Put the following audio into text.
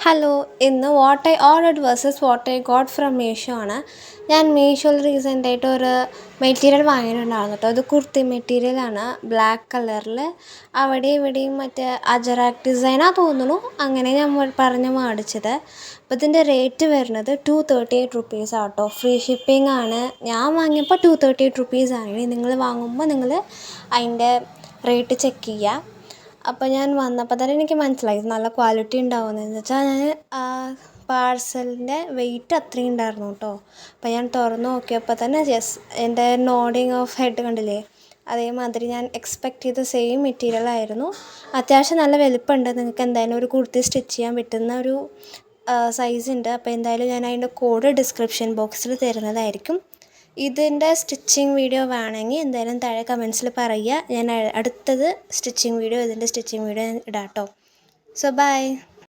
Hello, ഇന്ന് what I ordered versus what I got from Meesho ആണ്. ഞാൻ മീഷോയിൽ റീസെൻ്റായിട്ട് ഒരു മെറ്റീരിയൽ വാങ്ങിയിട്ടുണ്ടായിരുന്നു കേട്ടോ. അത് കുർത്തി മെറ്റീരിയലാണ്, ബ്ലാക്ക് കളറിൽ. അവിടെ ഇവിടെയും മറ്റേ അജറാക്ക് ഡിസൈനാണ് തോന്നുന്നു, അങ്ങനെ ഞാൻ പറഞ്ഞ് മേടിച്ചത്. അപ്പോൾ ഇതിൻ്റെ റേറ്റ് വരുന്നത് 238 റുപ്പീസ് ആട്ടോ. ഫ്രീ ഷിപ്പിംഗ് ആണ്. ഞാൻ വാങ്ങിയപ്പോൾ 238 റുപ്പീസ് ആണ്. നിങ്ങൾ വാങ്ങുമ്പോൾ നിങ്ങൾ അതിൻ്റെ റേറ്റ് ചെക്ക് ചെയ്യുക. അപ്പോൾ ഞാൻ വന്നപ്പോൾ തന്നെ എനിക്ക് മനസ്സിലായി നല്ല ക്വാളിറ്റി ഉണ്ടാവുമെന്ന് വെച്ചാൽ ഞാൻ പാഴ്സലിൻ്റെ വെയിറ്റ് അത്രയും ഉണ്ടായിരുന്നു കേട്ടോ. അപ്പോൾ ഞാൻ തുറന്ന് നോക്കിയപ്പോൾ തന്നെ എൻ്റെ നോഡിങ് ഓഫ് ഹെഡ് കണ്ടില്ലേ, അതേമാതിരി ഞാൻ എക്സ്പെക്റ്റ് ചെയ്ത സെയിം മെറ്റീരിയൽ ആയിരുന്നു. അത്യാവശ്യം നല്ല വലുപ്പമുണ്ട്. നിങ്ങൾക്ക് എന്തായാലും ഒരു കുർത്തി സ്റ്റിച്ച് ചെയ്യാൻ പറ്റുന്ന ഒരു സൈസ് ഉണ്ട്. അപ്പോൾ എന്തായാലും ഞാൻ അതിൻ്റെ കോഡ് ഡിസ്ക്രിപ്ഷൻ ബോക്സിൽ തരുന്നതായിരിക്കും. ഇതിൻ്റെ സ്റ്റിച്ചിങ് വീഡിയോ വേണമെങ്കിൽ എന്തായാലും താഴെ കമൻസിൽ പറയുക. ഞാൻ അടുത്തത് ഇതിൻ്റെ സ്റ്റിച്ചിങ് വീഡിയോ ഇടാം കേട്ടോ. So by.